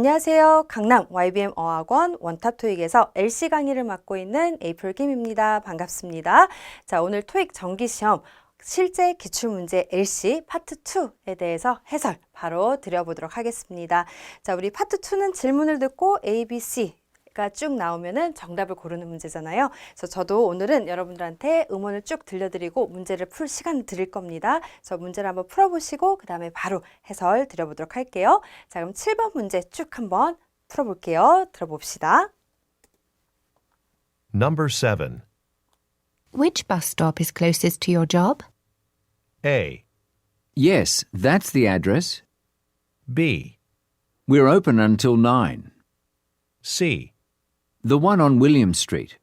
안녕하세요. 강남 YBM 어학원 원탑 토익에서 LC 강의를 맡고 있는 에이플 김입니다. 반갑습니다. 자, 오늘 토익 정기시험 실제 기출문제 LC 파트 2에 대해서 해설 바로 드려보도록 하겠습니다. 자, 우리 파트 2는 질문을 듣고 A, B, C 가 쭉 나오면은 정답을 고르는 문제잖아요. 그래서 저도 오늘은 여러분들한테 음원을 쭉 들려드리고 문제를 풀 시간을 드릴 겁니다. 그래서 문제를 한번 풀어보시고 그 다음에 바로 해설 드려보도록 할게요. 자, 그럼 7번 문제 쭉 한번 풀어볼게요. 들어봅시다. Number 7. Which bus stop is closest to your job? A. Yes, that's the address. B. We're open until 9. C. The one on William Street.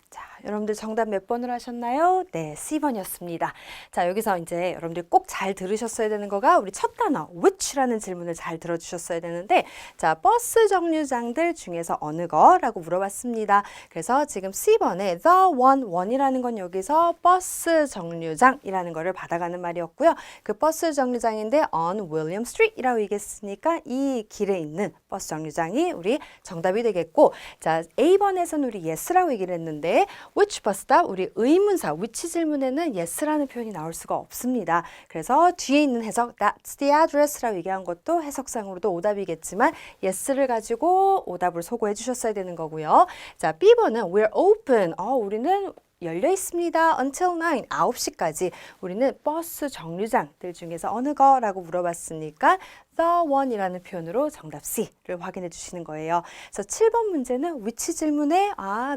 자, 여러분들 정답 몇 번으로 하셨나요? 네, C번이었습니다. 자, 여기서 이제 여러분들 꼭 잘 들으셨어야 되는 거가 우리 첫 단어 which라는 질문을 잘 들어주셨어야 되는데, 자, 버스 정류장들 중에서 어느 거라고 물어봤습니다. 그래서 지금 C번에 the one이라는 건 여기서 버스 정류장이라는 거를 받아가는 말이었고요. 그 버스 정류장인데 on William Street이라고 얘기했으니까 이 길에 있는 버스 정류장이 우리 정답이 되겠고, 자, A번에서는 우리 yes라고 얘기를 했는데 which bus stop, 우리 의문사 which 질문에는 yes라는 표현이 나올 수가 없습니다. 그래서 뒤에 있는 해석 that's the address라고 얘기한 것도 해석상으로도 오답이겠지만 yes를 가지고 오답을 소거해 주셨어야 되는 거고요. 자, B번은 we're open, 우리는 열려 있습니다. until 9, 9시까지. 우리는 버스 정류장들 중에서 어느 거라고 물어봤으니까 the one이라는 표현으로 정답 C를 확인해 주시는 거예요. 그래서 7번 문제는 which 질문에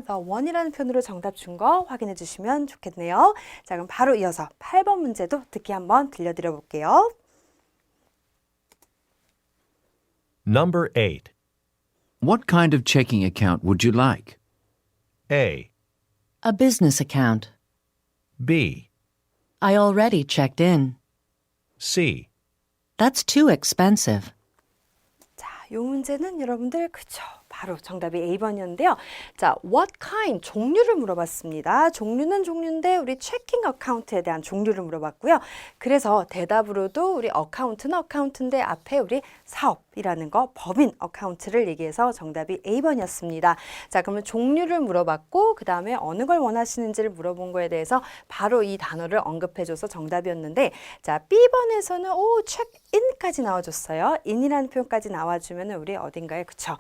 the one이라는 표현으로 정답 준 거 확인해 주시면 좋겠네요. 자, 그럼 바로 이어서 8번 문제도 듣기 한번 들려드려 볼게요. Number 8. What kind of checking account would you like? A. A business account. B. I already checked in. C. That's too expensive. 자, 이 문제는 여러분들 그쵸? 바로 정답이 A번이었는데요. 자, what kind, 종류를 물어봤습니다. 종류는 종류인데 우리 체킹 어카운트에 대한 종류를 물어봤고요. 그래서 대답으로도 우리 어카운트는 어카운트인데 앞에 우리 사업이라는 거, 법인 어카운트를 얘기해서 정답이 A번이었습니다. 자, 그러면 종류를 물어봤고 그 다음에 어느 걸 원하시는지를 물어본 거에 대해서 바로 이 단어를 언급해줘서 정답이었는데, 자, B번에서는 체크인까지 나와줬어요. in이라는 표현까지 나와주면 우리 어딘가에 그쵸?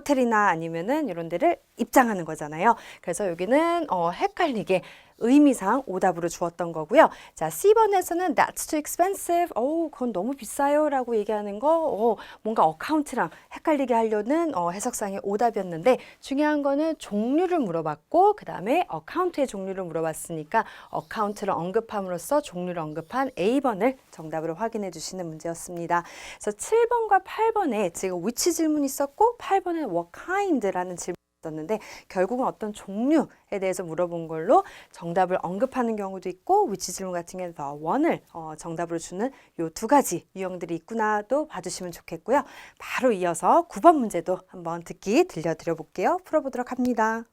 호텔이나 아니면은 이런 데를 입장하는 거잖아요. 그래서 여기는 헷갈리게 의미상 오답으로 주었던 거고요. 자, C번에서는 that's too expensive. 그건 너무 비싸요 라고 얘기하는 거 뭔가 어카운트랑 헷갈리게 하려는 해석상의 오답이었는데, 중요한 거는 종류를 물어봤고 그 다음에 어카운트의 종류를 물어봤으니까 어카운트를 언급함으로써 종류를 언급한 A번을 정답으로 확인해 주시는 문제였습니다. 그래서 7번과 8번에 지금 which 질문이 있었고 8번에 what kind라는 질문이 있었는데 결국은 어떤 종류에 대해서 물어본 걸로 정답을 언급하는 경우도 있고 which 질문 같은 경우는 the one을 정답으로 주는 요 두 가지 유형들이 있구나도 봐주시면 좋겠고요. 바로 이어서 9번 문제도 한번 듣기 들려드려 볼게요. 풀어보도록 합니다.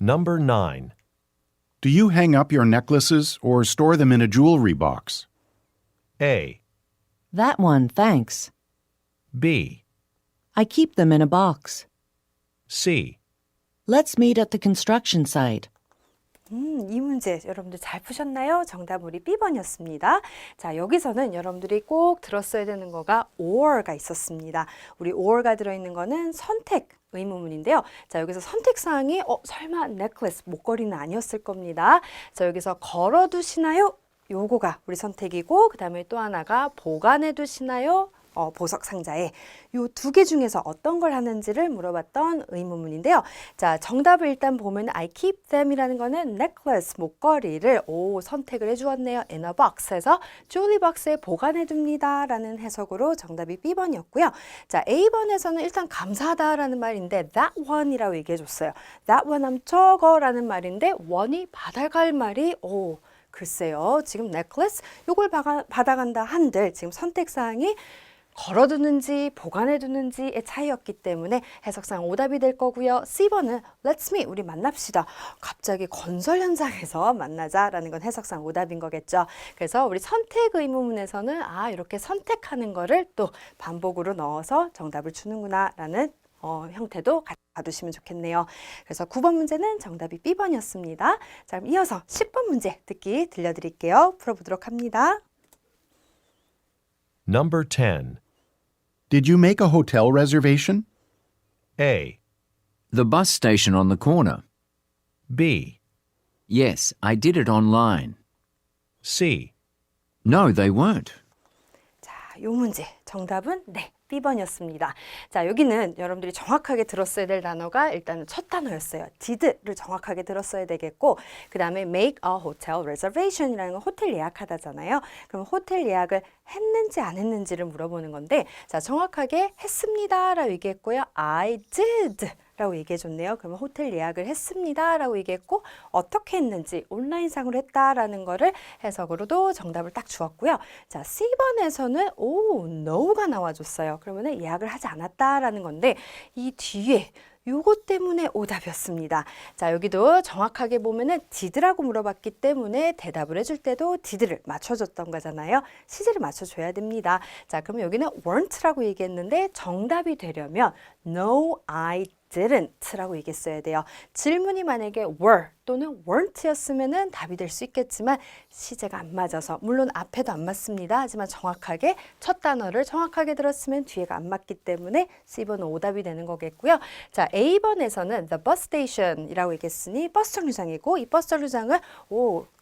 Number 9. Do you hang up your necklaces or store them in a jewelry box? A. That one, thanks. B. I keep them in a box. C. Let's meet at the construction site. 이 문제 여러분들 잘 푸셨나요? 정답 우리 B번이었습니다. 자, 여기서는 여러분들이 꼭 들었어야 되는 거가 or가 있었습니다. 우리 or가 들어있는 거는 선택 의문문인데요. 자, 여기서 선택사항이 설마 넥클래스, 목걸이는 아니었을 겁니다. 자, 여기서 걸어두시나요? 요거가 우리 선택이고 그 다음에 또 하나가 보관해 두시나요? 보석 상자에 요 두 개 중에서 어떤 걸 하는지를 물어봤던 의문문인데요. 자, 정답을 일단 보면 I keep them이라는 거는 necklace, 목걸이를 선택을 해주었네요. in a box에서 jewelry box에 보관해 둡니다 라는 해석으로 정답이 B번이었고요. 자, A번에서는 일단 감사하다라는 말인데 that one이라고 얘기해 줬어요. that one 하면 저거라는 말인데 one이 받아갈 말이 글쎄요. 지금 necklace 요걸 받아간다 한들 지금 선택사항이 걸어두는지 보관해두는지의 차이였기 때문에 해석상 오답이 될 거고요. C번은 Let's meet, 우리 만납시다. 갑자기 건설 현장에서 만나자라는 건 해석상 오답인 거겠죠. 그래서 우리 선택 의문문에서는 이렇게 선택하는 거를 또 반복으로 넣어서 정답을 주는구나 라는 형태도 같이 봐두시면 좋겠네요. 그래서 9번 문제는 정답이 B번이었습니다. 자, 그럼 이어서 10번 문제 듣기 들려드릴게요. 풀어보도록 합니다. Number 10. Did you make a hotel reservation? A, The bus station on the corner. B, Yes, I did it online. C. No, they weren't. 자, 요 문제 정답은 네, B번이었습니다. 자, 여기는 여러분들이 정확하게 들었어야 될 단어가 일단은 첫 단어였어요. did를 정확하게 들었어야 되겠고 그 다음에 make a hotel reservation이라는 건 호텔 예약하다잖아요. 그럼 호텔 예약을 했는지 안 했는지를 물어보는 건데 자, 정확하게 했습니다 라고 얘기했고요. I did 라고 얘기해줬네요. 그러면 호텔 예약을 했습니다 라고 얘기했고 어떻게 했는지 온라인상으로 했다라는 거를 해석으로도 정답을 딱 주었고요. 자, C번에서는 no가 나와줬어요. 그러면 예약을 하지 않았다라는 건데 이 뒤에 요것 때문에 오답이었습니다. 자, 여기도 정확하게 보면은 did라고 물어봤기 때문에 대답을 해줄 때도 did를 맞춰줬던 거잖아요. 시제를 맞춰줘야 됩니다. 자, 그러면 여기는 weren't라고 얘기했는데 정답이 되려면 no, I didn't라고 얘기했어야 돼요. 질문이 만약에 were 또는 weren't였으면은 답이 될 수 있겠지만 시제가 안 맞아서 물론 앞에도 안 맞습니다. 하지만 정확하게 첫 단어를 정확하게 들었으면 뒤에가 안 맞기 때문에 C번은 오답이 되는 거겠고요. 자, A번에서는 the bus station이라고 얘기했으니 버스 정류장이고 이 버스 정류장은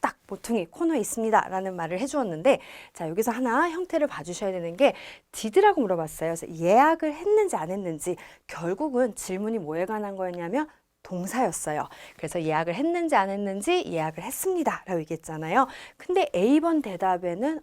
딱 모퉁이 코너에 있습니다 라는 말을 해주었는데 자, 여기서 하나 형태를 봐주셔야 되는 게 did라고 물어봤어요. 그래서 예약을 했는지 안 했는지 결국은 질문이 뭐에 관한 거였냐면 동사였어요. 그래서 예약을 했는지 안 했는지 예약을 했습니다 라고 얘기했잖아요. 근데 A번 대답에는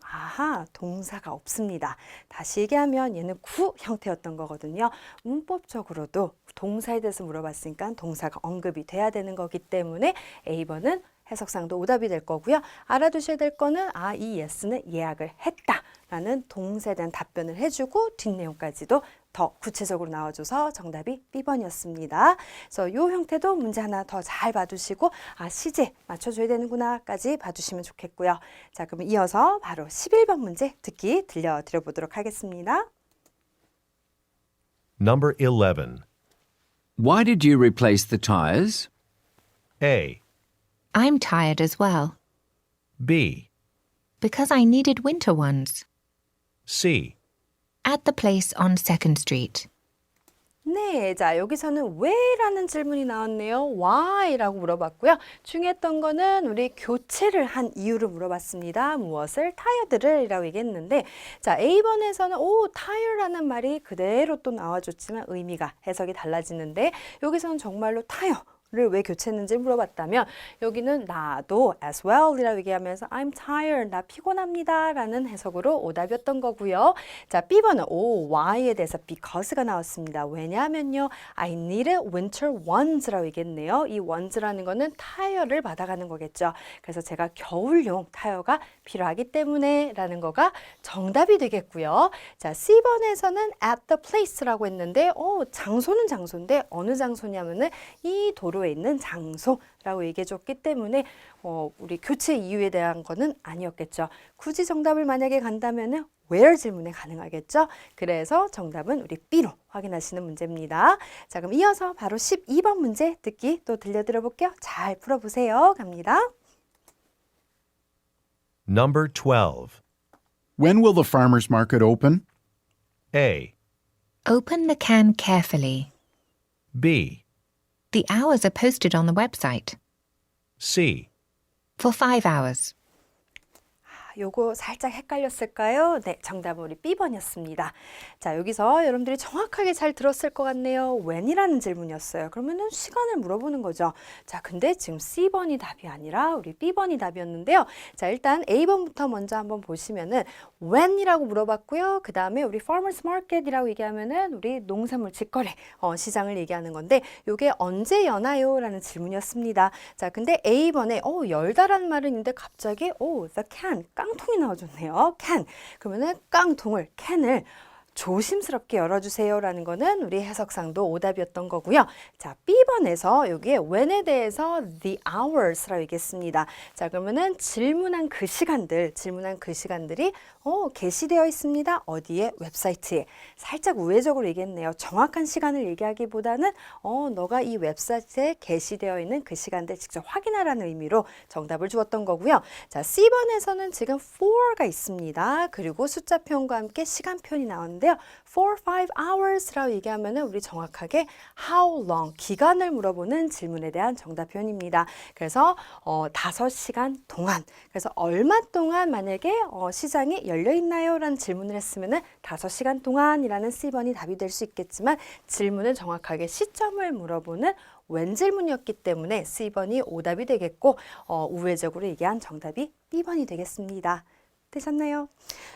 동사가 없습니다. 다시 얘기하면 얘는 구 형태였던 거거든요. 문법적으로도 동사에 대해서 물어봤으니까 동사가 언급이 돼야 되는 거기 때문에 A번은 해석상도 오답이 될 거고요. 알아두셔야 될 거는 이 yes는 예약을 했다라는 동사에 대한 답변을 해주고 뒷내용까지도 더 구체적으로 나와줘서 정답이 B번이었습니다. 그래서 이 형태도 문제 하나 더 잘 봐두시고 시제 맞춰줘야 되는구나까지 봐주시면 좋겠고요. 자, 그럼 이어서 바로 11번 문제 듣기 들려드려보도록 하겠습니다. Number 11. Why did you replace the tires? A, I'm tired as well. B, Because I needed winter ones. C. At the place on 2nd Street. 네, 자, 여기서는 왜라는 질문이 나왔네요. why라고 물어봤고요. 중요했던 거는 우리 교체를 한 이유를 물어봤습니다. 무엇을? 타이어들을 이라고 얘기했는데 자, A번에서는 타이어라는 말이 그대로 또 나와줬지만 의미가 해석이 달라지는데 여기서는 정말로 타이어를 왜 교체했는지 물어봤다면 여기는 나도 as well 이라고 얘기하면서 I'm tired, 나 피곤합니다 라는 해석으로 오답이었던 거고요. 자, B번은 why에 대해서 because가 나왔습니다. 왜냐하면요, I needed winter ones 라고 얘기했네요. 이 ones라는 거는 타이어를 받아가는 거겠죠. 그래서 제가 겨울용 타이어가 필요하기 때문에 라는 거가 정답이 되겠고요. 자, C번에서는 at the place라고 했는데 장소는 장소인데 어느 장소냐면은 이 도로에 있는 장소라고 얘기해 줬기 때문에 우리 교체 이유에 대한 거는 아니었겠죠. 굳이 정답을 만약에 간다면은 where 질문에 가능하겠죠. 그래서 정답은 우리 B로 확인하시는 문제입니다. 자, 그럼 이어서 바로 12번 문제 듣기 또 들려드려 볼게요. 잘 풀어보세요. 갑니다. Number 12. When will the farmer's market open? A, Open the can carefully. B, The hours are posted on the website. C. For 5 hours. 요거 살짝 헷갈렸을까요? 네, 정답은 우리 B번이었습니다. 자, 여기서 여러분들이 정확하게 잘 들었을 것 같네요. when이라는 질문이었어요. 그러면은 시간을 물어보는 거죠. 자, 근데 지금 C번이 답이 아니라 우리 B번이 답이었는데요. 자, 일단 A번부터 먼저 한번 보시면은 when이라고 물어봤고요. 그 다음에 우리 farmers market이라고 얘기하면은 우리 농산물 직거래 시장을 얘기하는 건데 요게 언제 여나요? 라는 질문이었습니다. 자, 근데 A번에 열다라는 말은 있는데 갑자기 the can 깡통이 나와줬네요. can. 그러면은 깡통을 캔을 조심스럽게 열어주세요라는 거는 우리 해석상도 오답이었던 거고요. 자, B번에서 여기에 when에 대해서 the hours라고 얘기했습니다. 자, 그러면은 질문한 그 시간들이 게시되어 있습니다. 어디에? 웹사이트에. 살짝 우회적으로 얘기했네요. 정확한 시간을 얘기하기보다는 너가 이 웹사이트에 게시되어 있는 그 시간들 직접 확인하라는 의미로 정답을 주었던 거고요. 자, C번에서는 지금 for가 있습니다. 그리고 숫자 표현과 함께 시간 표현이 나오는데요. For 5 hours라고 얘기하면은 우리 정확하게 how long, 기간을 물어보는 질문에 대한 정답 표현입니다. 그래서 5시간 동안. 그래서 얼마 동안 만약에 시장이 열려 있나요? 라는 질문을 했으면은 5시간 동안이라는 C번이 답이 될 수 있겠지만 질문은 정확하게 시점을 물어보는 when 질문이었기 때문에 C번이 오답이 되겠고 우회적으로 얘기한 정답이 B번이 되겠습니다. 되셨나요?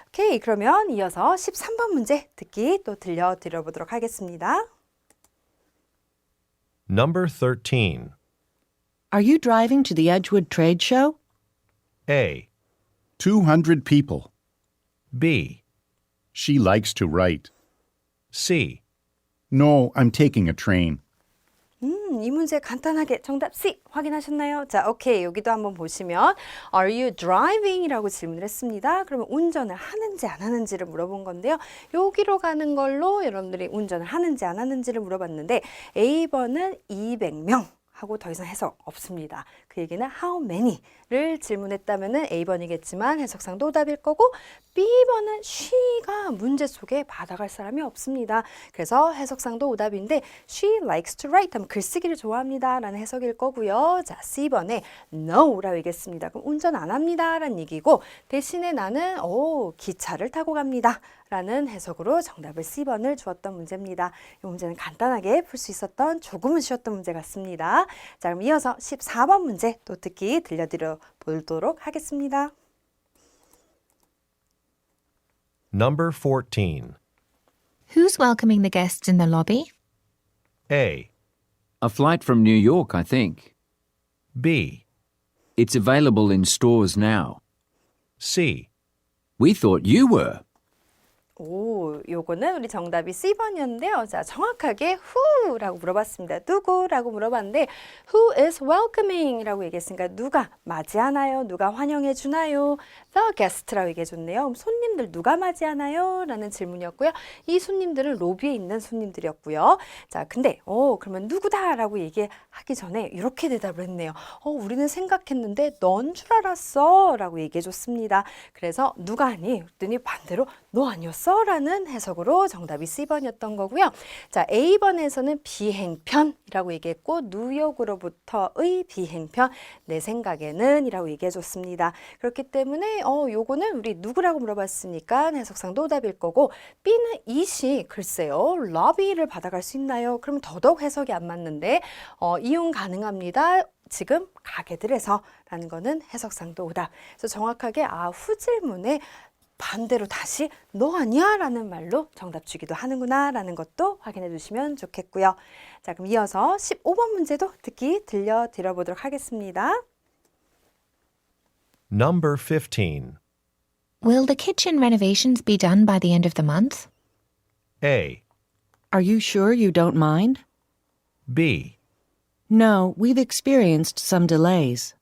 오케이, 그러면 이어서 13번 문제 듣기 또 들려드려보도록 하겠습니다. Number 13. Are you driving to the Edgewood Trade Show? A, 200 people. B, She likes to write. C, No, I'm taking a train. 이 문제 간단하게 정답 C 확인하셨나요? 자, 오케이. 여기도 한번 보시면 Are you driving? 이라고 질문을 했습니다. 그러면 운전을 하는지 안 하는지를 물어본 건데요. 여기로 가는 걸로 여러분들이 운전을 하는지 안 하는지를 물어봤는데 A번은 200명 하고 더 이상 해석 없습니다. 그 얘기는 how many를 질문했다면 A번이겠지만 해석상도 오답일 거고 B번은 she가 문제 속에 받아갈 사람이 없습니다. 그래서 해석상도 오답인데 she likes to write 하면 글쓰기를 좋아합니다 라는 해석일 거고요. 자, C번에 no라고 얘기했습니다. 그럼 운전 안 합니다 라는 얘기고 대신에 나는 기차를 타고 갑니다 라는 해석으로 정답을 C번을 주었던 문제입니다. 이 문제는 간단하게 풀 수 있었던 조금은 쉬웠던 문제 같습니다. 자, 그럼 이어서 14번 문제 또 듣기 들려드려 보도록 하겠습니다. Number 14. Who's welcoming the guests in the lobby? A, A flight from New York, I think. B, It's available in stores now. C, We thought you were. 요거는 우리 정답이 C번이었는데요. 자, 정확하게 who라고 물어봤습니다. 누구라고 물어봤는데 who is welcoming 이라고 얘기했으니까 누가 맞이하나요? 누가 환영해 주나요? The guest라고 얘기해 줬네요. 그럼 손님들 누가 맞이하나요? 라는 질문이었고요. 이 손님들은 로비에 있는 손님들이었고요. 자, 근데 그러면 누구다라고 얘기하기 전에 이렇게 대답을 했네요. 우리는 생각했는데 넌 줄 알았어 라고 얘기해 줬습니다. 그래서 누가 아니? 그랬더니 반대로 너 아니었어? 라는 해석으로 정답이 C번이었던 거고요. 자, A번에서는 비행편이라고 얘기했고 뉴욕으로부터의 비행편 내 생각에는 이라고 얘기해 줬습니다. 그렇기 때문에 요거는 우리 누구라고 물어봤으니까 해석상도 오답일 거고 B는 이시 글쎄요. 러비를 받아갈 수 있나요? 그러면 더더욱 해석이 안 맞는데 이용 가능합니다. 지금 가게들에서 라는 거는 해석상도 오답. 그래서 정확하게 후질문에 반대로 다시 너 아니야 라는 말로 정답 주기도 하는구나 라는 것도 확인해 주시면 좋겠고요. 자, 그럼 이어서 15번 문제도 듣기 들려드려보도록 하겠습니다. Number 15. Will the kitchen renovations be done by the end of the month? A, Are you sure you don't mind? B, No, we've experienced some delays.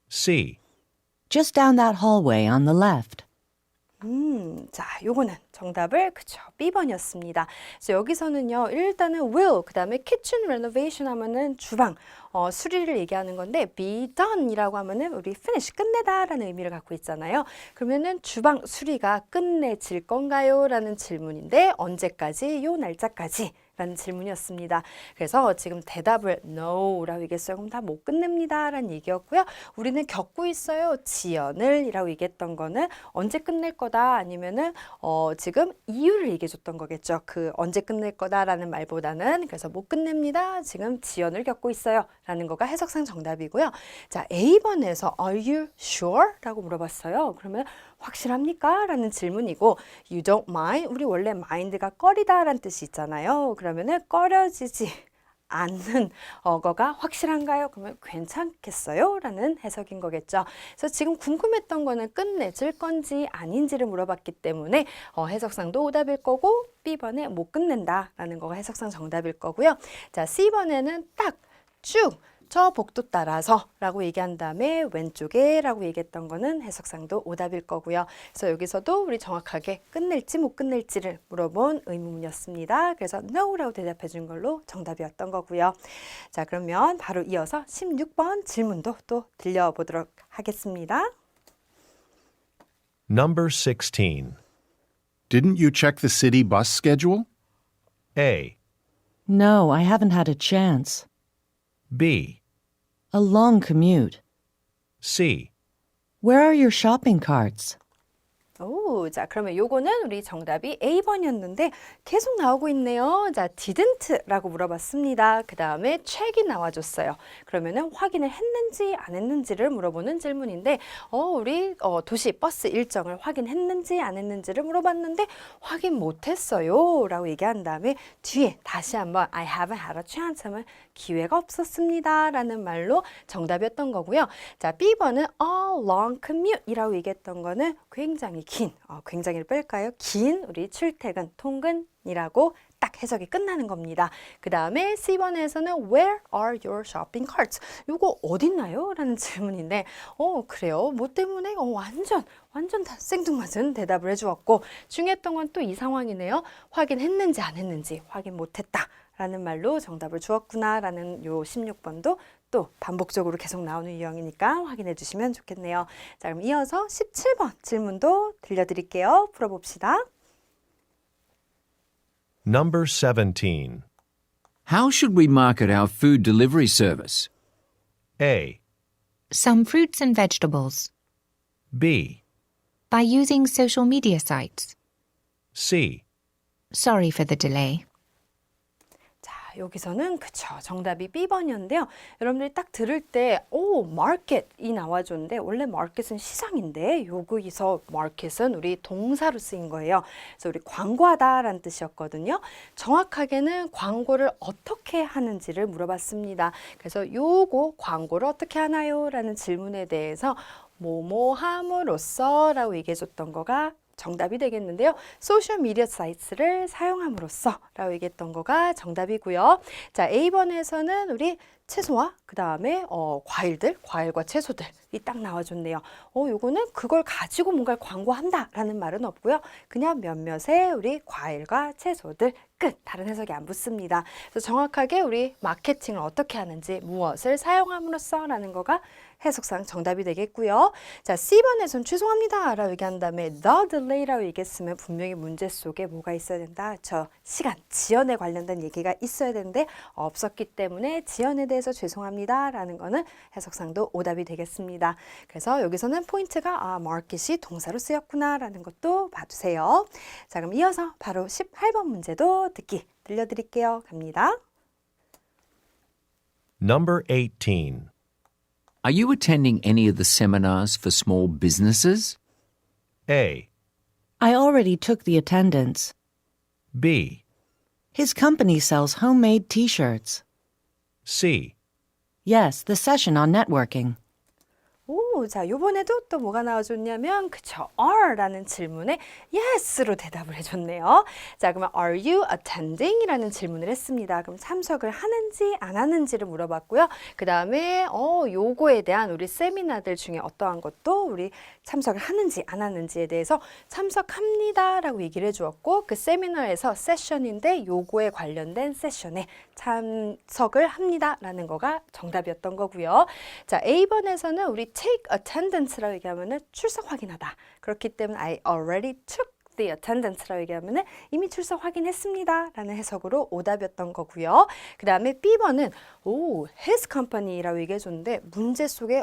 C, Just down that hallway on the left. 자, 요거는 정답을 B번이었습니다. 그래서 여기서는요, 일단은 will, 그 다음에 kitchen renovation 하면은 주방, 수리를 얘기하는 건데 be done 이라고 하면은 우리 finish, 끝내다 라는 의미를 갖고 있잖아요. 그러면은 주방 수리가 끝내질 건가요? 라는 질문인데 언제까지? 요 날짜까지 라는 질문이었습니다. 그래서 지금 대답을 no라고 얘기했어요. 그럼 다 못 끝냅니다 라는 얘기였고요. 우리는 겪고 있어요. 지연을 이라고 얘기했던 거는 언제 끝낼 거다 아니면은 지금 이유를 얘기해 줬던 거겠죠. 그 언제 끝낼 거다 라는 말보다는 그래서 못 끝냅니다. 지금 지연을 겪고 있어요 라는 거가 해석상 정답이고요. 자, A번에서 Are you sure? 라고 물어봤어요. 그러면 확실합니까? 라는 질문이고 You don't mind? 우리 원래 mind가 꺼리다 라는 뜻이 있잖아요. 그러면은 꺼려지지 않는 어거가 확실한가요? 그러면 괜찮겠어요? 라는 해석인 거겠죠. 그래서 지금 궁금했던 거는 끝내줄 건지 아닌지를 물어봤기 때문에 해석상도 오답일 거고 B번에 못 끝낸다 라는 거가 해석상 정답일 거고요. 자, C번에는 딱 쭉 저 복도 따라서 라고 얘기한 다음에 왼쪽에 라고 얘기했던 거는 해석상도 오답일 거고요. 그래서 여기서도 우리 정확하게 끝낼지 못 끝낼지를 물어본 의문문이었습니다. 그래서 no라고 대답해 준 걸로 정답이었던 거고요. 자, 그러면 바로 이어서 16번 질문도 또 들려보도록 하겠습니다. Number 16. Didn't you check the city bus schedule? A, No, I haven't had a chance. B, A long commute. C, Where are your shopping carts? 오, 자, 그러면 요거는 우리 정답이 A번이었는데 계속 나오고 있네요. 자, didn't라고 물어봤습니다. 그 다음에 check이 나와줬어요. 그러면은 확인을 했는지 안 했는지를 물어보는 질문인데, 우리 도시 버스 일정을 확인했는지 안 했는지를 물어봤는데 확인 못했어요 라고 얘기한 다음에 뒤에 다시 한번 I haven't had a chance 하면 기회가 없었습니다 라는 말로 정답이었던 거고요. 자, B번은 a long commute 이라고 얘기했던 거는 굉장히 긴, 굉장히를 뺄까요? 긴 우리 출퇴근, 통근이라고 딱 해석이 끝나는 겁니다. 그 다음에 C번에서는 Where are your shopping carts? 요거 어딨나요? 라는 질문인데 그래요? 뭐 때문에? 완전 다 생뚱맞은 대답을 해주었고 중요했던 건 또 이 상황이네요. 확인했는지 안 했는지 확인 못했다 라는 말로 정답을 주었구나 라는 요 16번도 또 반복적으로 계속 나오는 유형이니까 확인해 주시면 좋겠네요. 자, 그럼 이어서 17번 질문도 들려드릴게요. 풀어봅시다. Number 17. How should we market our food delivery service? A, Some fruits and vegetables. B, By using social media sites. C, Sorry for the delay. 자, 여기서는 그쵸. 정답이 B번이었는데요. 여러분들이 딱 들을 때 market이 나와줬는데 원래 market은 시장인데 여기서 market은 우리 동사로 쓰인 거예요. 그래서 우리 광고하다라는 뜻이었거든요. 정확하게는 광고를 어떻게 하는지를 물어봤습니다. 그래서 요거 광고를 어떻게 하나요? 라는 질문에 대해서 뭐뭐함으로써 라고 얘기해줬던 거가 정답이 되겠는데요. 소셜미디어 사이트를 사용함으로써 라고 얘기했던 거가 정답이고요. 자, A번에서는 우리 채소와 그 다음에 과일과 채소들이 딱 나와줬네요. 요거는 그걸 가지고 뭔가를 광고한다라는 말은 없고요. 그냥 몇몇의 우리 과일과 채소들 끝. 다른 해석이 안 붙습니다. 그래서 정확하게 우리 마케팅을 어떻게 하는지 무엇을 사용함으로써 라는 거가 해석상 정답이 되겠고요. 자, C번에선 죄송합니다 라고 얘기한 다음에 the delay라고 얘기했으면 분명히 문제 속에 뭐가 있어야 된다. 시간, 지연에 관련된 얘기가 있어야 되는데 없었기 때문에 지연에 대해서 죄송합니다 라는 거는 해석상도 오답이 되겠습니다. 그래서 여기서는 포인트가 market이 동사로 쓰였구나 라는 것도 봐주세요. 자, 그럼 이어서 바로 18번 문제도 듣기 들려드릴게요. 갑니다. Number 18. Are you attending any of the seminars for small businesses? A, I already took the attendance. B, His company sells homemade t-shirts. C, Yes, the session on networking. 오, 자, 요번에도 또 뭐가 나와줬냐면, 그쵸, are라는 질문에 yes로 대답을 해줬네요. 자, 그러면 are you attending? 이라는 질문을 했습니다. 그럼 참석을 하는지 안 하는지를 물어봤고요. 그 다음에, 요거에 대한 우리 세미나들 중에 어떠한 것도 우리 참석을 하는지 안 하는지에 대해서 참석합니다 라고 얘기를 해주었고, 그 세미나에서 세션인데 요거에 관련된 세션에 참석을 합니다 라는 거가 정답이었던 거고요. 자, A번에서는 우리 take attendance라고 얘기하면은 출석 확인하다. 그렇기 때문에 I already took the attendance라고 얘기하면은 이미 출석 확인했습니다 라는 해석으로 오답이었던 거고요. 그 다음에 B번은 his company라고 얘기해줬는데 문제 속에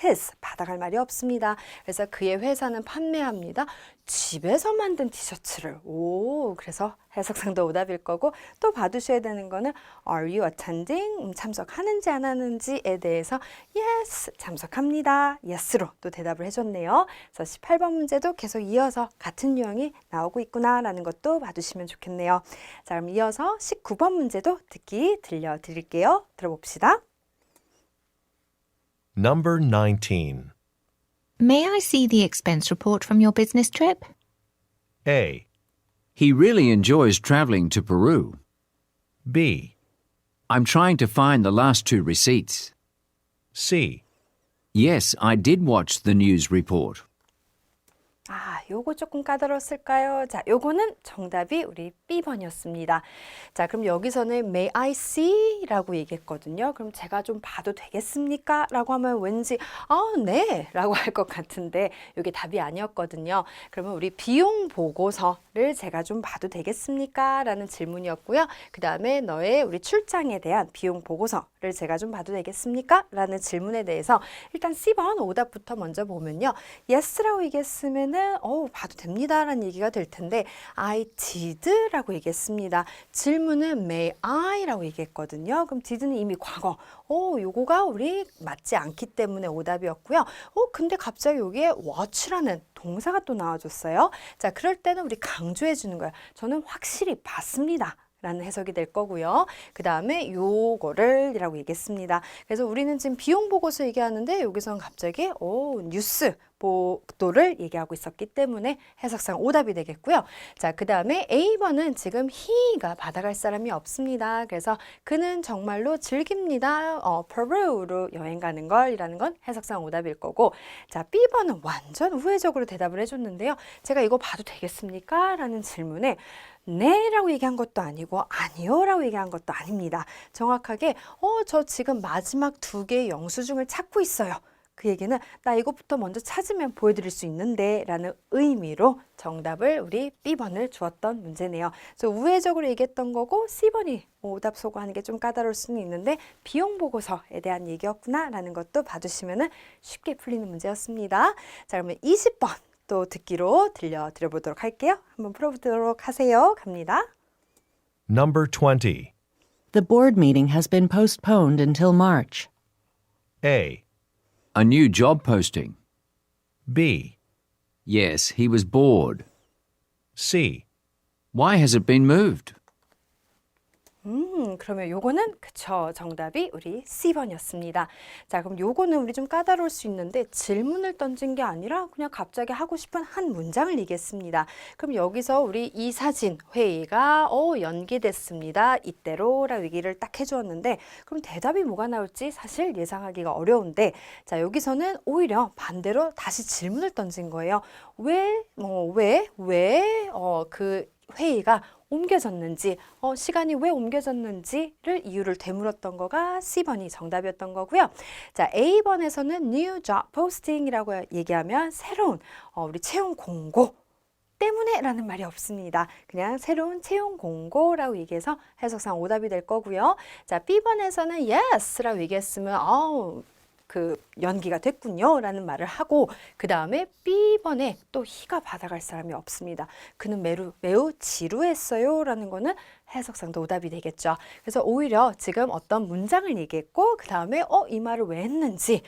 his 받아갈 말이 없습니다. 그래서 그의 회사는 판매합니다. 집에서 만든 티셔츠를. 오, 그래서 해석상도 오답일 거고 또 봐두셔야 되는 거는 Are you attending? 참석하는지 안 하는지에 대해서 Yes, 참석합니다. Yes로 또 대답을 해줬네요. 그래서 18번 문제도 계속 이어서 같은 유형이 나오고 있구나라는 것도 봐두시면 좋겠네요. 자, 그럼 이어서 19번 문제도 듣기 들려드릴게요. 들어봅시다. Number 19. May I see the expense report from your business trip? A, He really enjoys traveling to Peru. B, I'm trying to find the last 2 receipts. C, Yes, I did watch the news report. 아, 요거 조금 까다로웠을까요? 자, 요거는 정답이 우리 B번이었습니다. 자, 그럼 여기서는 May I see? 라고 얘기했거든요. 그럼 제가 좀 봐도 되겠습니까? 라고 하면 왠지 네 라고 할 것 같은데 이게 답이 아니었거든요. 그러면 우리 비용 보고서를 제가 좀 봐도 되겠습니까? 라는 질문이었고요. 그 다음에 너의 우리 출장에 대한 비용 보고서를 제가 좀 봐도 되겠습니까? 라는 질문에 대해서 일단 C번 오답부터 먼저 보면요. Yes라고 얘기했으면 봐도 됩니다 라는 얘기가 될 텐데 I did 라고 얘기했습니다. 질문은 may I 라고 얘기했거든요. 그럼 did는 이미 과거. 요거가 우리 맞지 않기 때문에 오답이었고요. 근데 갑자기 여기에 watch라는 동사가 또 나와줬어요. 자, 그럴 때는 우리 강조해 주는 거예요. 저는 확실히 봤습니다. 라는 해석이 될 거고요. 그 다음에 요거를 이라고 얘기했습니다. 그래서 우리는 지금 비용 보고서 얘기하는데 여기서는 갑자기 뉴스 보도를 얘기하고 있었기 때문에 해석상 오답이 되겠고요. 자, 그 다음에 A번은 지금 he가 받아갈 사람이 없습니다. 그래서 그는 정말로 즐깁니다. Peru로 여행 가는 걸 이라는 건 해석상 오답일 거고 자, B번은 완전 우회적으로 대답을 해줬는데요. 제가 이거 봐도 되겠습니까? 라는 질문에 네 라고 얘기한 것도 아니고 아니요 라고 얘기한 것도 아닙니다. 정확하게 저 지금 마지막 2개의 영수증을 찾고 있어요. 그 얘기는 나 이것부터 먼저 찾으면 보여드릴 수 있는데 라는 의미로 정답을 우리 B번을 주었던 문제네요. 그래서 우회적으로 얘기했던 거고 C번이 오답 소거하는 게 좀 까다로울 수는 있는데 비용 보고서에 대한 얘기였구나 라는 것도 봐주시면 쉽게 풀리는 문제였습니다. 자, 그러면 20번 또 듣기로 들려드려보도록 할게요. 한번 풀어보도록 하세요. 갑니다. Number 20. The board meeting has been postponed until March. A, A new job posting. B, Yes, he was bored. C, Why has it been moved? 그러면 요거는 그쵸, 정답이 우리 C번이었습니다. 자, 그럼 요거는 우리 좀 까다로울 수 있는데 질문을 던진 게 아니라 그냥 갑자기 하고 싶은 한 문장을 얘기했습니다. 그럼 여기서 우리 이사진 회의가 연기됐습니다. 이때로라고 얘기를 딱 해주었는데 그럼 대답이 뭐가 나올지 사실 예상하기가 어려운데 자, 여기서는 오히려 반대로 다시 질문을 던진 거예요. 왜 그 회의가 옮겨졌는지, 시간이 왜 옮겨졌는지를 이유를 되물었던 거가 C번이 정답이었던 거고요. 자, A번에서는 new job posting이라고 얘기하면 새로운 우리 채용 공고 때문에 라는 말이 없습니다. 그냥 새로운 채용 공고라고 얘기해서 해석상 오답이 될 거고요. 자, B번에서는 yes라고 얘기했으면 그 연기가 됐군요 라는 말을 하고 그 다음에 B번에 또 he가 받아갈 사람이 없습니다. 그는 매우 지루했어요 라는 거는 해석상도 오답이 되겠죠. 그래서 오히려 지금 어떤 문장을 얘기했고 그 다음에 이 말을 왜 했는지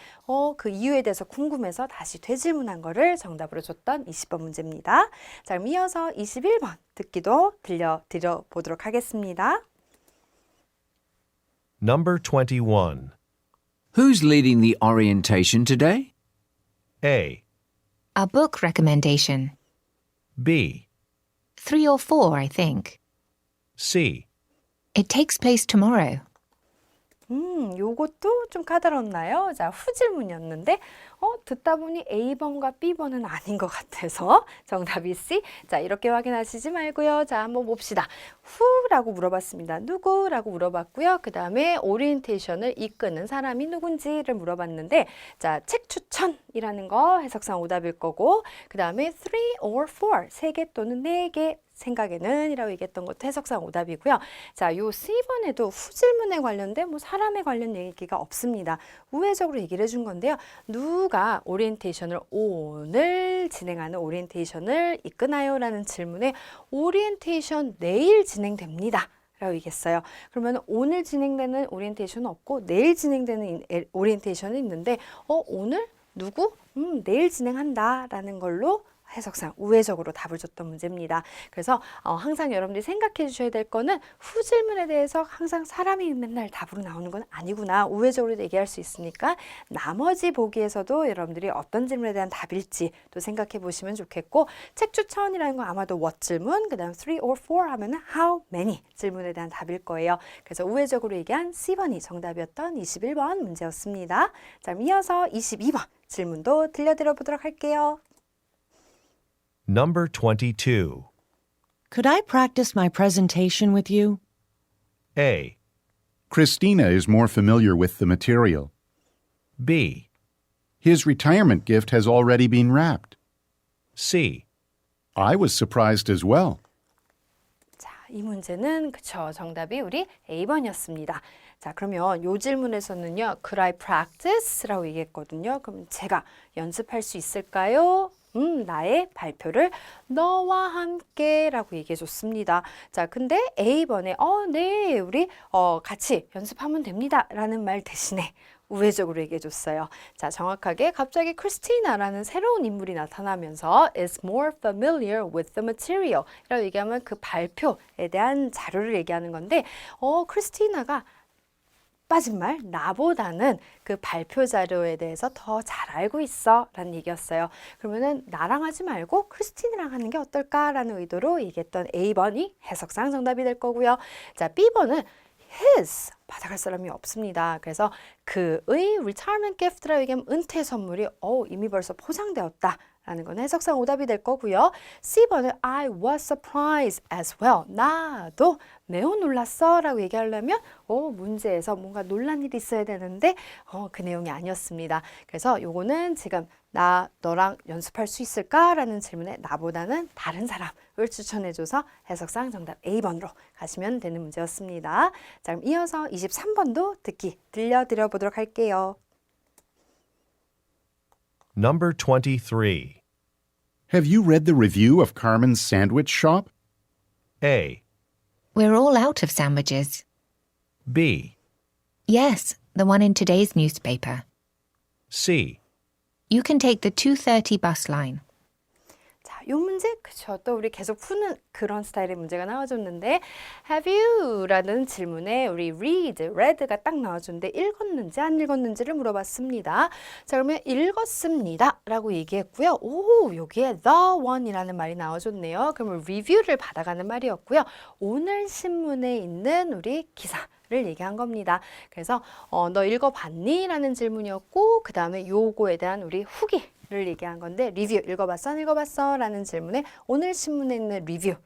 그 이유에 대해서 궁금해서 다시 되질문한 거를 정답으로 줬던 20번 문제입니다. 자, 그럼 이어서 21번 듣기도 들려보도록 하겠습니다. Number 21. Who's leading the orientation today? A, A book recommendation. B, 3 or 4, I think. C, It takes place tomorrow. 요것도 좀 까다롭나요? 자, 후질문이었는데 듣다 보니 A번과 B번은 아닌 것 같아서 정답이 C. 자, 이렇게 확인하시지 말고요. 자, 한번 봅시다. Who라고 물어봤습니다. 누구라고 물어봤고요. 그 다음에 오리엔테이션을 이끄는 사람이 누군지를 물어봤는데 자, 책 추천이라는 거 해석상 오답일 거고 그 다음에 3 or 4, 3개 또는 4개 생각에는 이라고 얘기했던 것도 해석상 오답이고요. 자, 요 C번에도 후질문에 관련된 뭐 사람에 관련 얘기가 없습니다. 우회적으로 얘기를 해준 건데요. 누가 오리엔테이션을 오늘 진행하는 오리엔테이션을 이끄나요? 라는 질문에 오리엔테이션 내일 진행됩니다. 라고 얘기했어요. 그러면 오늘 진행되는 오리엔테이션은 없고 내일 진행되는 오리엔테이션은 있는데 오늘? 누구? 내일 진행한다 라는 걸로 해석상 우회적으로 답을 줬던 문제입니다. 그래서 항상 여러분들이 생각해 주셔야 될 거는 후질문에 대해서 항상 사람이 맨날 답으로 나오는 건 아니구나. 우회적으로 얘기할 수 있으니까 나머지 보기에서도 여러분들이 어떤 질문에 대한 답일지 또 생각해 보시면 좋겠고 책 추천이라는 건 아마도 what 질문, 그 다음 3 or 4 하면은 how many 질문에 대한 답일 거예요. 그래서 우회적으로 얘기한 C번이 정답이었던 21번 문제였습니다. 자, 그럼 이어서 22번 질문도 들려드려 보도록 할게요. Number 22. Could I practice my presentation with you? A, Christina is more familiar with the material. B, His retirement gift has already been wrapped. C. I was surprised as well. 자, 이 문제는 그쵸. 정답이 우리 A번이었습니다. 자, 그러면 요 질문에서는요. Could I practice라고 얘기했거든요. 그럼 제가 연습할 수 있을까요? 나의 발표를 너와 함께라고 얘기해 줬습니다. 자, 근데 A번에 네, 우리 같이 연습하면 됩니다. 라는 말 대신에 우회적으로 얘기해 줬어요. 자, 정확하게 갑자기 크리스티나라는 새로운 인물이 나타나면서 is more familiar with the material 이라고 얘기하면 그 발표에 대한 자료를 얘기하는 건데 크리스티나가 빠진 말, 나보다는 그 발표 자료에 대해서 더 잘 알고 있어 라는 얘기였어요. 그러면은 나랑 하지 말고 크리스틴이랑 하는 게 어떨까라는 의도로 얘기했던 A번이 해석상 정답이 될 거고요. 자, B번은 his 받아갈 사람이 없습니다. 그래서 그의 retirement gift라고 얘기하면 은퇴 선물이 이미 벌써 포장되었다. 라는 건 해석상 오답이 될 거고요. C번은 I was surprised as well. 나도 매우 놀랐어 라고 얘기하려면 문제에서 뭔가 놀란 일이 있어야 되는데 그 내용이 아니었습니다. 그래서 요거는 지금 너랑 연습할 수 있을까? 라는 질문에 나보다는 다른 사람을 추천해줘서 해석상 정답 A번으로 가시면 되는 문제였습니다. 자, 그럼 이어서 23번도 듣기 들려드려 보도록 할게요. Number 23. Have you read the review of Carmen's sandwich shop? A, We're all out of sandwiches. B, Yes, the one in today's newspaper. C. You can take the 2:30 bus line. 자, 요 문제 그쵸. 또 우리 계속 푸는 그런 스타일의 문제가 나와줬는데 Have you? 라는 질문에 우리 read가 딱 나와줬는데 읽었는지 안 읽었는지를 물어봤습니다. 자, 그러면 읽었습니다 라고 얘기했고요. 여기에 the one이라는 말이 나와줬네요. 그러면 review를 받아가는 말이었고요. 오늘 신문에 있는 우리 기사 를 얘기한 겁니다. 그래서 너 읽어봤니? 라는 질문이었고 그 다음에 요거에 대한 우리 후기를 얘기한 건데 리뷰 읽어봤어? 안 읽어봤어? 라는 질문에 오늘 신문에 있는 리뷰를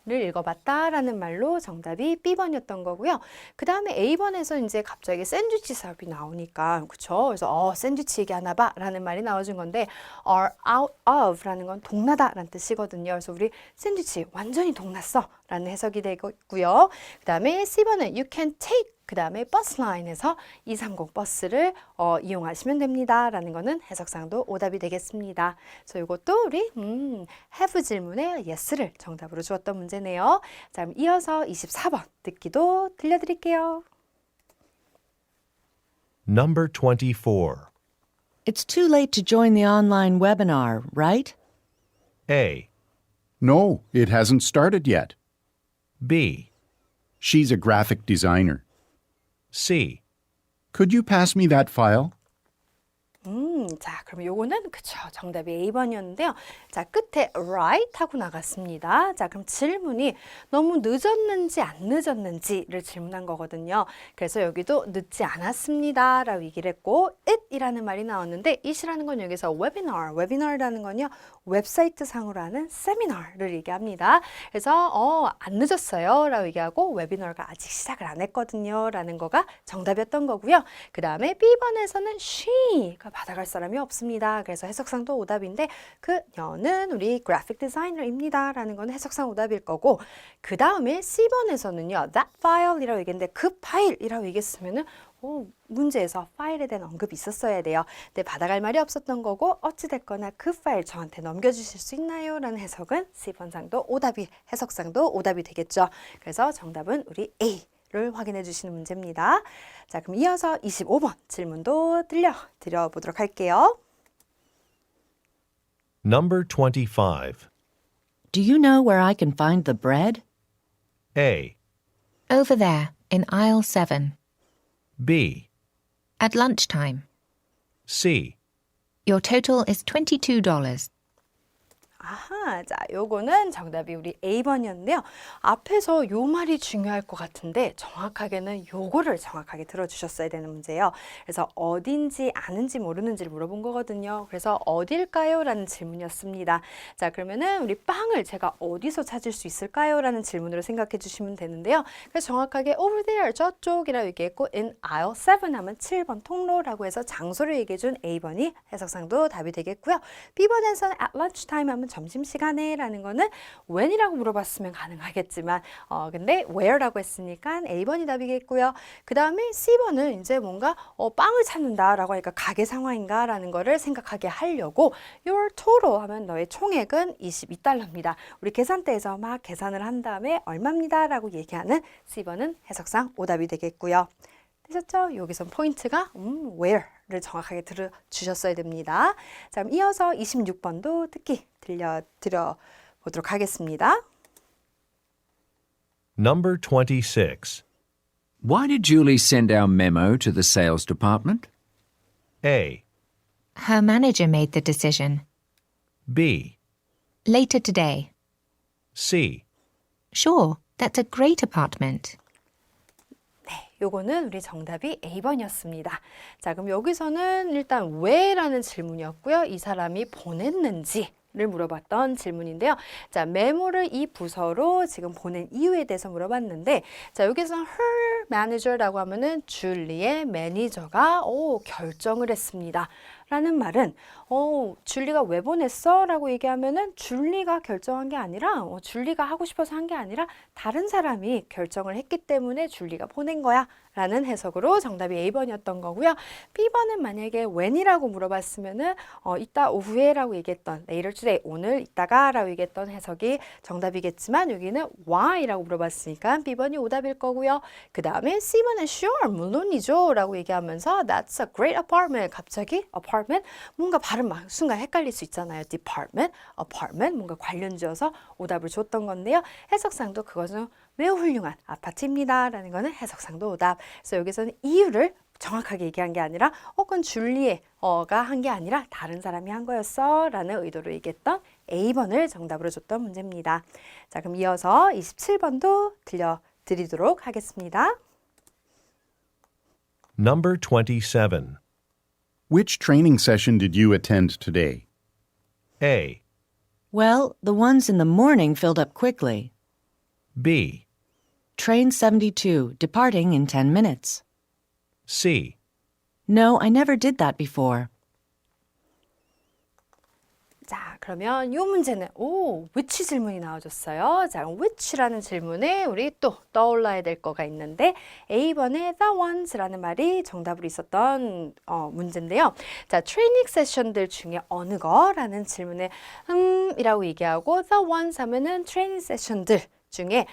읽어봤다 라는 말로 정답이 B번이었던 거고요. 그 다음에 A번에서 이제 갑자기 샌드위치 사업이 나오니까 그쵸? 그래서 샌드위치 얘기하나 봐 라는 말이 나와준 건데 are out of 라는 건 동나다 라는 뜻이거든요. 그래서 우리 샌드위치 완전히 동났어 라는 해석이 되고요. 그 다음에 C번은 you can take 그 다음에 버스 라인에서 230 버스를 이용하시면 됩니다. 라는 거는 해석상도 오답이 되겠습니다. 그래서 이것도 우리 have 질문에 yes를 정답으로 주었던 문제네요. 자, 그럼 이어서 24번 듣기도 들려드릴게요. Number 24. It's too late to join the online webinar, right? A, No, it hasn't started yet. B, She's a graphic designer. C. Could you pass me that file? 자, 그럼 요거는 그쵸. 정답이 A번이었는데요. 자, 끝에 right 하고 나갔습니다. 자, 그럼 질문이 너무 늦었는지 안 늦었는지를 질문한 거거든요. 그래서 여기도 늦지 않았습니다 라고 얘기를 했고 it이라는 말이 나왔는데 it이라는 건 여기서 웨비너라는 건요. 웹사이트 상으로 하는 세미나를 얘기합니다. 그래서 안 늦었어요 라고 얘기하고 웨비너가 아직 시작을 안 했거든요 라는 거가 정답이었던 거고요. 그 다음에 B번에서는 she가 받아갈 사람 사람이 없습니다. 그래서 해석상도 오답인데 그녀는 우리 그래픽 디자이너입니다. 라는 건 해석상 오답일 거고 그 다음에 C번에서는요. that file이라고 얘기했는데 그 파일이라고 얘기했으면은 문제에서 파일에 대한 언급이 있었어야 돼요. 근데 받아갈 말이 없었던 거고 어찌됐거나 그 파일 저한테 넘겨주실 수 있나요? 라는 해석은 C번상도 오답이 해석상도 오답이 되겠죠. 그래서 정답은 우리 A를 확인해 주시는 문제입니다. 자, 그럼 이어서 25번 질문도 드려보도록 할게요. Number 25. Do you know where I can find the bread? A, Over there, in aisle 7. B, At lunchtime. C, Your total is $22. 아하, 자, 요거는 정답이 우리 A번이었는데요. 앞에서 요 말이 중요할 것 같은데 정확하게는 요거를 정확하게 들어주셨어야 되는 문제예요. 그래서 어딘지 아는지 모르는지를 물어본 거거든요. 그래서 어딜까요? 라는 질문이었습니다. 자, 그러면은 우리 빵을 제가 어디서 찾을 수 있을까요? 라는 질문으로 생각해 주시면 되는데요. 그래서 정확하게 over there, 저쪽이라고 얘기했고 in aisle 7 하면 7번 통로라고 해서 장소를 얘기해 준 A번이 해석상도 답이 되겠고요. B번에서는 at lunchtime 하면 점심시간에 라는 거는 when이라고 물어봤으면 가능하겠지만 근데 where라고 했으니까 A번이 답이겠고요. 그 다음에 C번은 이제 뭔가 빵을 찾는다 라고 하니까 가게 상황인가 라는 거를 생각하게 하려고 your total 하면 너의 총액은 $22입니다. 우리 계산대에서 막 계산을 한 다음에 얼마입니다 라고 얘기하는 C번은 해석상 오답이 되겠고요. 되셨죠? 여기서 포인트가 where를 정확하게 들어주셨어야 됩니다. 자, 그럼 이어서 26번도 듣기 드려보도록 하겠습니다. Number 26. Why did Julie send our memo to the sales department? A, Her manager made the decision. B, Later today. C, Sure, that's a great apartment. 요거는 우리 정답이 A번이었습니다. 자, 그럼 여기서는 일단 왜라는 질문이었고요. 이 사람이 보냈는지 를 물어봤던 질문인데요. 자, 메모를 이 부서로 지금 보낸 이유에 대해서 물어봤는데 자, 여기서 her manager라고 하면은 줄리의 매니저가 결정을 했습니다. 라는 말은 줄리가 왜 보냈어? 라고 얘기하면은 줄리가 결정한 게 아니라 줄리가 하고 싶어서 한 게 아니라 다른 사람이 결정을 했기 때문에 줄리가 보낸 거야 라는 해석으로 정답이 A번이었던 거고요. B번은 만약에 when이라고 물어봤으면은 이따 오후에 라고 얘기했던 later today, 오늘 이따가 라고 얘기했던 해석이 정답이겠지만 여기는 why라고 물어봤으니까 B번이 오답일 거고요. 그 다음에 C번은 sure, 물론이죠 라고 얘기하면서 that's a great apartment, 갑자기 apartment 뭔가 발음 막 순간 헷갈릴 수 있잖아요. department, apartment 뭔가 관련 지어서 오답을 줬던 건데요. 해석상도 그것은 매우 훌륭한 아파트입니다 라는 거는 해석상도 오답. 그래서 여기서는 이유를 정확하게 얘기한 게 아니라 그건 줄리가 한 게 아니라 다른 사람이 한 거였어 라는 의도로 얘기했던 A번을 정답으로 줬던 문제입니다. 자, 그럼 이어서 27번도 들려드리도록 하겠습니다. Number 27. Which training session did you attend today? A, Well, the ones in the morning filled up quickly. B, Train 72, departing in 10 minutes. C, No, I never did that before. 자, 그러면 이 문제는 which 질문이 나와줬어요. 자, which라는 질문에 우리 또 떠올라야 될 거가 있는데 A번에 the ones라는 말이 정답으로 있었던 문제인데요. 자, 트레이닝 세션들 중에 어느 거라는 질문에 이라고 얘기하고 the ones 하면은 트레이닝 세션들 중에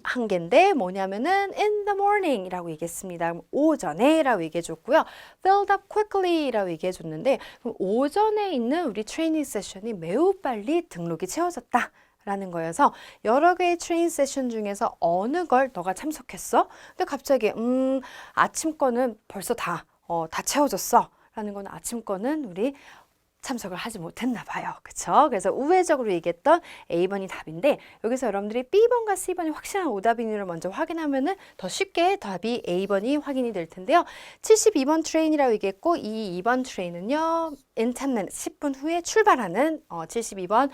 한 개인데 뭐냐면은 in the morning 이라고 얘기했습니다. 오전에 라고 얘기해 줬고요. filled up quickly 라고 얘기해 줬는데 그럼 오전에 있는 우리 트레이닝 세션이 매우 빨리 등록이 채워졌다. 라는 거여서 여러 개의 트레이닝 세션 중에서 어느 걸 너가 참석했어? 근데 갑자기 아침 거는 벌써 다 채워졌어. 라는 거는 아침 거는 우리 참석을 하지 못했나 봐요. 그쵸? 그래서 우회적으로 얘기했던 A번이 답인데 여기서 여러분들이 B번과 C번이 확실한 오답인지를 먼저 확인하면은 더 쉽게 답이 A번이 확인이 될 텐데요. 72번 트레인이라고 얘기했고 이 2번 트레인은요. in 10 minutes, 10분 후에 출발하는 72번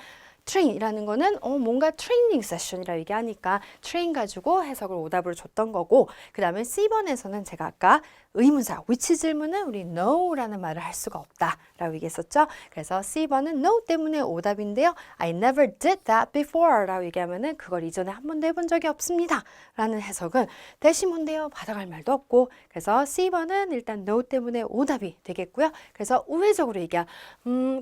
train이라는 거는 뭔가 트레이닝 세션이라 얘기하니까 train 가지고 해석을 오답으로 줬던 거고 그 다음에 C번에서는 제가 아까 의문사 which 질문은 우리 no라는 말을 할 수가 없다라고 얘기했었죠. 그래서 C번은 no 때문에 오답인데요. I never did that before 라고 얘기하면은 그걸 이전에 한 번도 해본 적이 없습니다 라는 해석은 대신 뭔데요? 받아갈 말도 없고 그래서 C번은 일단 no 때문에 오답이 되겠고요. 그래서 우회적으로 얘기하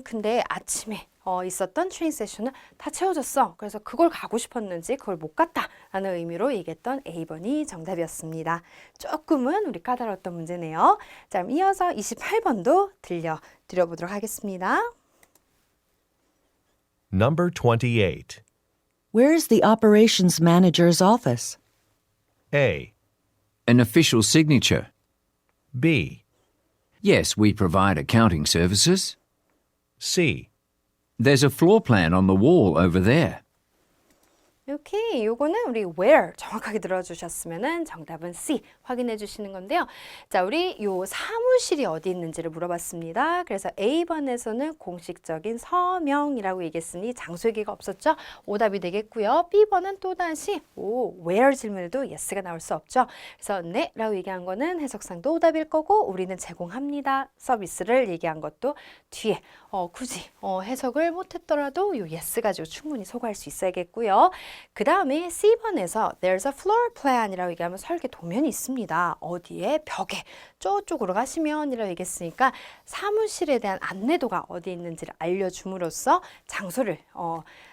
근데 아침에 있었던 트레인 세션은 다 채워졌어. 그래서 그걸 가고 싶었는지 그걸 못 갔다 라는 의미로 얘기했던 A번이 정답이었습니다. 조금은 우리 까다로웠던 문제네요. 자, 그럼 이어서 28번도 들려드려보도록 하겠습니다. Number 28. Where's the operations manager's office? A. An official signature. B. Yes, we provide accounting services. C. There's a floor plan on the wall over there. 오케이, 요거는 우리 where 정확하게 들어주셨으면은 정답은 C 확인해 주시는 건데요. 자, 우리 요 사무실이 어디 있는지를 물어봤습니다. 그래서 A번에서는 공식적인 서명이라고 얘기했으니 장소 얘기가 없었죠. 오답이 되겠고요. B번은 또다시 where 질문에도 yes가 나올 수 없죠. 그래서 네 라고 얘기한 거는 해석상도 오답일 거고 우리는 제공합니다. 서비스를 얘기한 것도 뒤에 굳이 해석을 못했더라도 요 yes 가지고 충분히 소거할 수 있어야겠고요. 그 다음에 C번에서 there's a floor plan이라고 얘기하면 설계 도면이 있습니다. 어디에? 벽에. 저쪽으로 가시면 이라고 얘기했으니까 사무실에 대한 안내도가 어디에 있는지를 알려줌으로써 장소를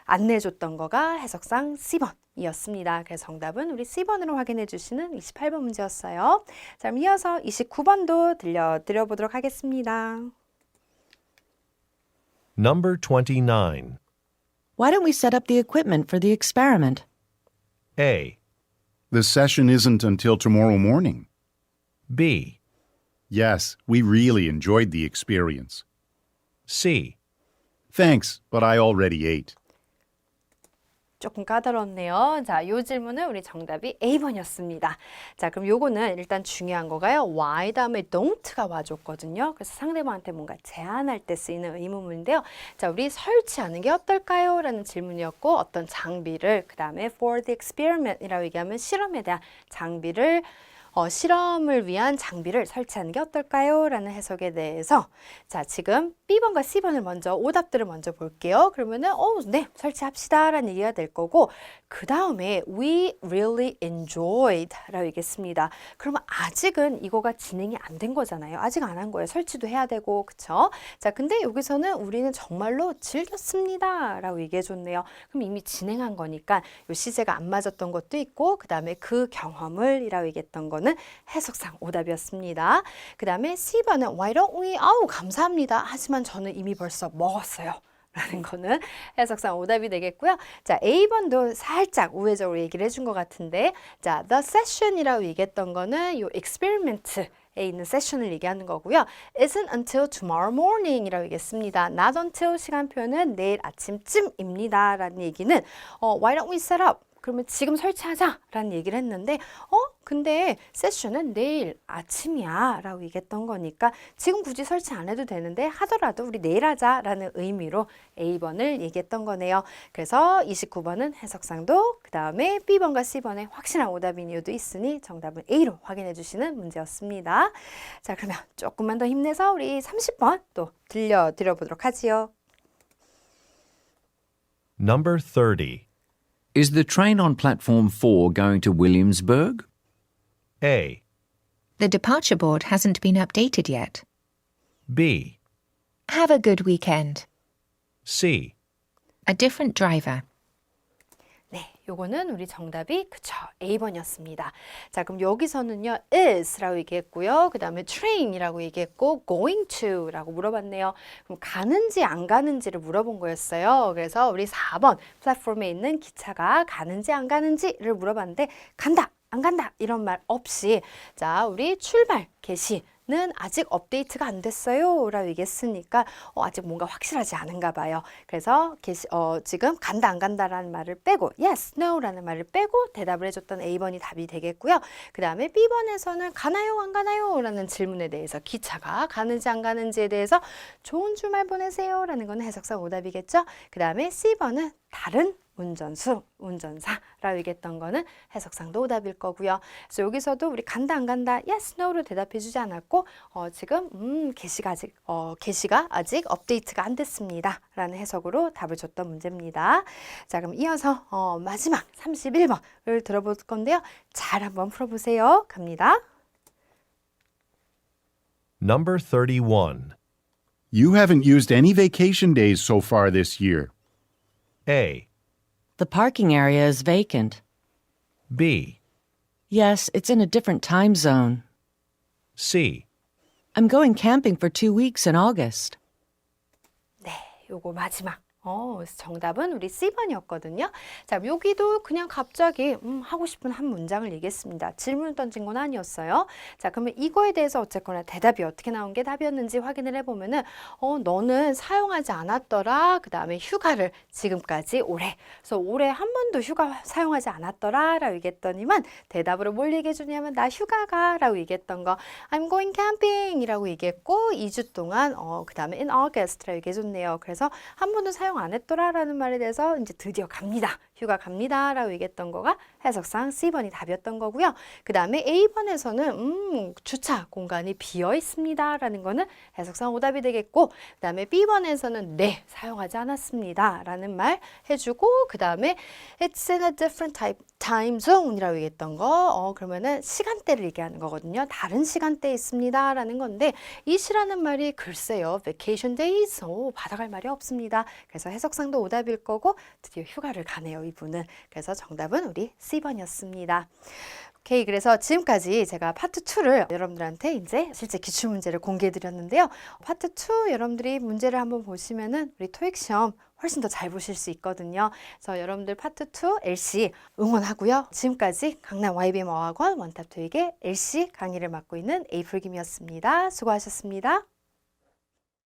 안내해줬던 거가 해석상 C번이었습니다. 그래서 정답은 우리 C번으로 확인해 주시는 28번 문제였어요. 자, 그럼 이어서 29번도 들려드려보도록 하겠습니다. Number 29. Why don't we set up the equipment for the experiment? A. The session isn't until tomorrow morning. B. Yes, we really enjoyed the experience. C. Thanks, but I already ate. 조금 까다롭네요. 자, 요 질문은 우리 정답이 A번이었습니다. 자, 그럼 요거는 일단 중요한 거가요. why 다음에 don't가 와줬거든요. 그래서 상대방한테 뭔가 제안할 때 쓰이는 의문문인데요. 자, 우리 설치하는 게 어떨까요? 라는 질문이었고 어떤 장비를 그 다음에 for the experiment이라고 얘기하면 실험에 대한 장비를 실험을 위한 장비를 설치하는 게 어떨까요? 라는 해석에 대해서 자, 지금 B번과 C번을 먼저 오답들을 먼저 볼게요. 그러면은 네, 설치합시다 라는 얘기가 될 거고 그 다음에 we really enjoyed 라고 얘기했습니다. 그러면 아직은 이거가 진행이 안 된 거잖아요. 아직 안 한 거예요. 설치도 해야 되고 그쵸? 자, 근데 여기서는 우리는 정말로 즐겼습니다 라고 얘기해 줬네요. 그럼 이미 진행한 거니까 요 시제가 안 맞았던 것도 있고 그 다음에 그 경험을 이라고 얘기했던 거는 해석상 오답이었습니다. 그 다음에 C번은 why don't we? 아우 감사합니다. 하지만 저는 이미 벌써 먹었어요. 라는 거는 해석상 오답이 되겠고요. 자, A번도 살짝 우회적으로 얘기를 해준 것 같은데 자, the session이라고 얘기했던 거는 요 experiment에 있는 세션을 얘기하는 거고요. Isn't until tomorrow morning 이라고 얘기했습니다. Not until 시간표는 내일 아침쯤입니다. 라는 얘기는 why don't we set up? 그러면 지금 설치하자 라는 얘기를 했는데 근데 세션은 내일 아침이야 라고 얘기했던 거니까 지금 굳이 설치 안 해도 되는데 하더라도 우리 내일 하자 라는 의미로 A번을 얘기했던 거네요. 그래서 29번은 해석상도 그 다음에 B번과 C번의 확실한 오답인 이유도 있으니 정답은 A로 확인해 주시는 문제였습니다. 자, 그러면 조금만 더 힘내서 우리 30번 또 들려드려보도록 하지요. Number 30. Is the train on platform 4 going to Williamsburg? A. The departure board hasn't been updated yet. B. Have a good weekend. C. A different driver. 네, 요거는 우리 정답이 그쵸 A번이었습니다. 자, 그럼 여기서는요 is라고 얘기했고요. 그 다음에 train이라고 얘기했고 going to라고 물어봤네요. 그럼 가는지 안 가는지를 물어본 거였어요. 그래서 우리 4번 플랫폼에 있는 기차가 가는지 안 가는지를 물어봤는데 간다 안 간다 이런 말 없이 자, 우리 출발 개시 는 아직 업데이트가 안 됐어요 라고 얘기했으니까 아직 뭔가 확실하지 않은가 봐요. 그래서 지금 간다 안 간다라는 말을 빼고 yes, no 라는 말을 빼고 대답을 해줬던 A번이 답이 되겠고요. 그 다음에 B번에서는 가나요 안 가나요 라는 질문에 대해서 기차가 가는지 안 가는지에 대해서 좋은 주말 보내세요 라는 건 해석상 오답이겠죠. 그 다음에 C번은 다른 운전수, 운전사라고 얘기했던 거는 해석상도 오답일 거고요. 그래서 여기서도 우리 간다 안 간다 yes, no로 대답해 주지 않았고 지금 게시가 아직 업데이트가 안 됐습니다 라는 해석으로 답을 줬던 문제입니다. 자, 그럼 이어서 마지막 31번을 들어볼 건데요. 잘 한번 풀어보세요. 갑니다. Number 31. You haven't used any vacation days so far this year. A, The parking area is vacant. B, Yes, it's in a different time zone. C. I'm going camping for 2 weeks in August. 네, 요거 마지막. 정답은 우리 C번이었거든요. 자, 여기도 그냥 갑자기 하고 싶은 한 문장을 얘기했습니다. 질문을 던진 건 아니었어요. 자, 그러면 이거에 대해서 어쨌거나 대답이 어떻게 나온 게 답이었는지 확인을 해보면은 너는 사용하지 않았더라. 그 다음에 휴가를 지금까지 올해. 그래서 올해 한 번도 휴가 사용하지 않았더라 라고 얘기했더니만 대답으로 뭘 얘기해 주냐면 나 휴가 가 라고 얘기했던 거 I'm going camping 이라고 얘기했고 2주 동안 그 다음에 in August 라고 얘기해 줬네요. 그래서 한 번도 사용 안 했더라라는 말에 대해서 이제 드디어 갑니다. 휴가 갑니다 라고 얘기했던 거가 해석상 C번이 답이었던 거고요. 그 다음에 A번에서는 주차 공간이 비어 있습니다 라는 거는 해석상 오답이 되겠고 그 다음에 B번에서는 네, 사용하지 않았습니다 라는 말 해주고 그 다음에 It's in a different time zone 이라고 얘기했던 거 그러면은 시간대를 얘기하는 거거든요. 다른 시간대에 있습니다 라는 건데 이 시라는 말이 글쎄요. vacation days 받아갈 말이 없습니다. 그래서 해석상도 오답일 거고 드디어 휴가를 가네요. 이분은. 그래서 정답은 우리 C번이었습니다. 오케이, 그래서 지금까지 제가 파트 2를 여러분들한테 이제 실제 기출문제를 공개해 드렸는데요. 파트 2 여러분들이 문제를 한번 보시면은 우리 토익 시험 훨씬 더 잘 보실 수 있거든요. 그래서 여러분들 파트 2 LC 응원하고요. 지금까지 강남 YBM 어학원 원탑 토익의 LC 강의를 맡고 있는 에이플김이었습니다. 수고하셨습니다.